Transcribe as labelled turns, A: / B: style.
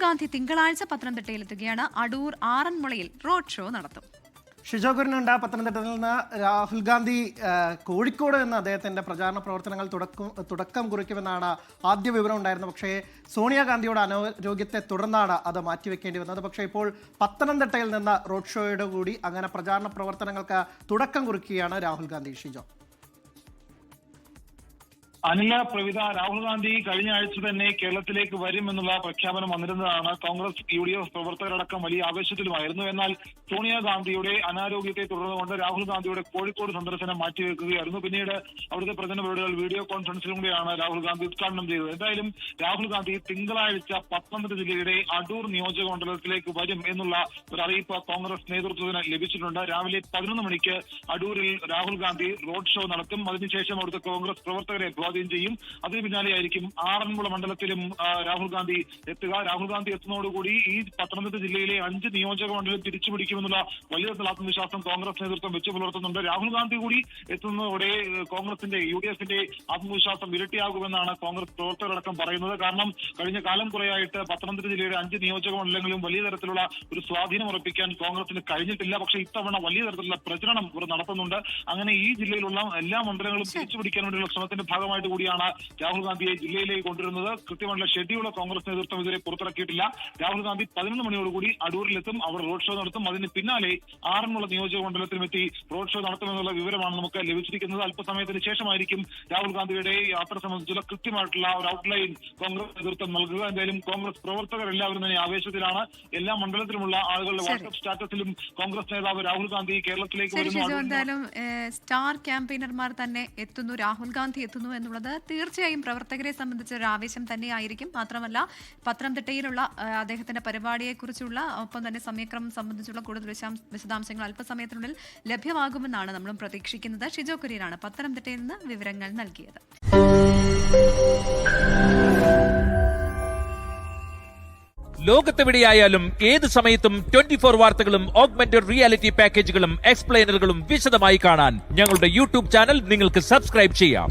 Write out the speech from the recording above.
A: ഗാന്ധി തിങ്കളാഴ്ച പത്തനംതിട്ടയിലെത്തുകയാണ്. Adoor ആറന്മുളയിൽ road show നടത്തും.
B: ഷിജോ കുര്യനുണ്ട്. പത്തനംതിട്ടയിൽ നിന്ന് രാഹുൽ ഗാന്ധി കോഴിക്കോട് നിന്ന് അദ്ദേഹത്തിന്റെ പ്രചാരണ പ്രവർത്തനങ്ങൾ തുടക്കം കുറിക്കുമെന്നാണ് ആദ്യ വിവരം ഉണ്ടായിരുന്നത്. പക്ഷേ സോണിയാഗാന്ധിയുടെ അനാരോഗ്യത്തെ തുടർന്നാണ് അത് മാറ്റിവെക്കേണ്ടി വന്നത്. പക്ഷേ ഇപ്പോൾ പത്തനംതിട്ടയിൽ നിന്ന് റോഡ് ഷോയുടെ കൂടി അങ്ങനെ പ്രചാരണ പ്രവർത്തനങ്ങൾക്ക് തുടക്കം കുറിക്കുകയാണ് രാഹുൽ ഗാന്ധി. ഷിജോ.
C: അനില പ്രവിധ, രാഹുൽ ഗാന്ധി കഴിഞ്ഞ ആഴ്ച തന്നെ കേരളത്തിലേക്ക് വരുമെന്നുള്ള പ്രഖ്യാപനം വന്നിരുന്നതാണ്. കോൺഗ്രസ് UDF പ്രവർത്തകരടക്കം വലിയ ആവേശത്തിലുമായിരുന്നു. എന്നാൽ സോണിയാഗാന്ധിയുടെ അനാരോഗ്യത്തെ തുടർന്നുകൊണ്ട് രാഹുൽ ഗാന്ധിയുടെ കോഴിക്കോട് സന്ദർശനം മാറ്റിവെക്കുകയായിരുന്നു. പിന്നീട് അവിടുത്തെ പ്രചരണ പരിപാടികൾ വീഡിയോ കോൺഫറൻസിലൂടെയാണ് രാഹുൽ ഗാന്ധി ഉദ്ഘാടനം ചെയ്തത്. എന്തായാലും രാഹുൽ ഗാന്ധി തിങ്കളാഴ്ച പത്തനംതിട്ട ജില്ലയുടെ അടൂർ നിയോജക മണ്ഡലത്തിലേക്ക് വരും എന്നുള്ള ഒരു അറിയിപ്പ് കോൺഗ്രസ് നേതൃത്വത്തിന് ലഭിച്ചിട്ടുണ്ട്. രാവിലെ 11 മണിക്ക് അടൂരിൽ രാഹുൽ ഗാന്ധി റോഡ് ഷോ നടത്തും. അതിനുശേഷം അവിടുത്തെ കോൺഗ്രസ് പ്രവർത്തകരെ ചെയ്യും. അതിന് പിന്നാലെയായിരിക്കും ആറന്മുള മണ്ഡലത്തിലും രാഹുൽ ഗാന്ധി എത്തുക. രാഹുൽ ഗാന്ധി എത്തുന്നതോടുകൂടി ഈ പത്തനംതിട്ട ജില്ലയിലെ 5 നിയോജക മണ്ഡലം തിരിച്ചുപിടിക്കുമെന്നുള്ള വലിയ തരത്തിലുള്ള ആത്മവിശ്വാസം കോൺഗ്രസ് നേതൃത്വം വെച്ചു പുലർത്തുന്നുണ്ട്. രാഹുൽ ഗാന്ധി കൂടി എത്തുന്നതോടെ കോൺഗ്രസിന്റെ UDFന്റെ ആത്മവിശ്വാസം ഇരട്ടിയാകുമെന്നാണ് കോൺഗ്രസ് പ്രവർത്തകരടക്കം പറയുന്നത്. കാരണം കഴിഞ്ഞ കാലം കുറയായിട്ട് പത്തനംതിട്ട ജില്ലയുടെ 5 നിയോജക മണ്ഡലങ്ങളിലും വലിയ തരത്തിലുള്ള ഒരു സ്വാധീനം ഉറപ്പിക്കാൻ കോൺഗ്രസിന് കഴിഞ്ഞിട്ടില്ല. പക്ഷേ ഇത്തവണ വലിയ തരത്തിലുള്ള പ്രചരണം ഇവർ നടത്തുന്നുണ്ട്. അങ്ങനെ ഈ ജില്ലയിലുള്ള എല്ലാ മണ്ഡലങ്ങളും തിരിച്ചുപിടിക്കാൻ വേണ്ടിയുള്ള ശ്രമത്തിന്റെ ഭാഗമായി കൂടിയാണ് രാഹുൽ ഗാന്ധിയെ ജില്ലയിലേക്ക് കൊണ്ടുവരുന്നത്. കൃത്യമായുള്ള ഷെഡ്യൂൾ കോൺഗ്രസ് നേതൃത്വം ഇതുവരെ പുറത്തിറക്കിയിട്ടില്ല. രാഹുൽ ഗാന്ധി 11 മണിയോടുകൂടി അടൂരിലെത്തും. അവർ റോഡ് ഷോ നടത്തും. അതിന് പിന്നാലെ ആറന്മുള നിയോജക മണ്ഡലത്തിലും എത്തി റോഡ് ഷോ നടത്തുമെന്നുള്ള വിവരമാണ് നമുക്ക് ലഭിച്ചിരിക്കുന്നത്. അല്പസമയത്തിന് ശേഷമായിരിക്കും രാഹുൽ ഗാന്ധിയുടെ യാത്ര സംബന്ധിച്ചുള്ള കൃത്യമായിട്ടുള്ള ഒരു ഔട്ട്ലൈൻ കോൺഗ്രസ് നേതൃത്വം നൽകുക. എന്തായാലും കോൺഗ്രസ് പ്രവർത്തകർ എല്ലാവരും തന്നെ ആവേശത്തിലാണ്. എല്ലാ മണ്ഡലത്തിലുമുള്ള ആളുകളുടെ വാട്സ്ആപ്പ് സ്റ്റാറ്റസിലും കോൺഗ്രസ് നേതാവ് രാഹുൽ ഗാന്ധി കേരളത്തിലേക്ക് വരുന്നു.
A: എന്തായാലും സ്റ്റാർ ക്യാമ്പയിനർമാർ തന്നെ എത്തുന്നു, രാഹുൽ ഗാന്ധി എത്തുന്നു എന്നുള്ളത് തീർച്ചയായും പ്രവർത്തകരെ സംബന്ധിച്ച് ഒരു ആവേശം തന്നെയായിരിക്കും. മാത്രമല്ല പത്തനംതിട്ടയിലുള്ള അദ്ദേഹത്തിന്റെ പരിപാടിയെക്കുറിച്ചുള്ള ഒപ്പം തന്നെ സമയക്രമം സംബന്ധിച്ചുള്ള കൂടുതൽ വിശദാംശങ്ങൾ അല്പസമയത്തിനുള്ളിൽ ലഭ്യമാകുമെന്നാണ് നമ്മളും പ്രതീക്ഷിക്കുന്നത്. ഷിജോ കുര്യനാണ് പത്തനംതിട്ടയിൽ നിന്ന് വിവരങ്ങൾ നൽകിയത്.
D: ലോകത്തെവിടെയായാലും ഏത് സമയത്തും 24 വാർത്തകളും ഓഗ്മെന്റഡ് റിയാലിറ്റി പാക്കേജുകളും എക്സ്പ്ലെയിനറുകളും വിശദമായി കാണാൻ ഞങ്ങളുടെ YouTube ചാനൽ നിങ്ങൾക്ക് സബ്സ്ക്രൈബ് ചെയ്യാം.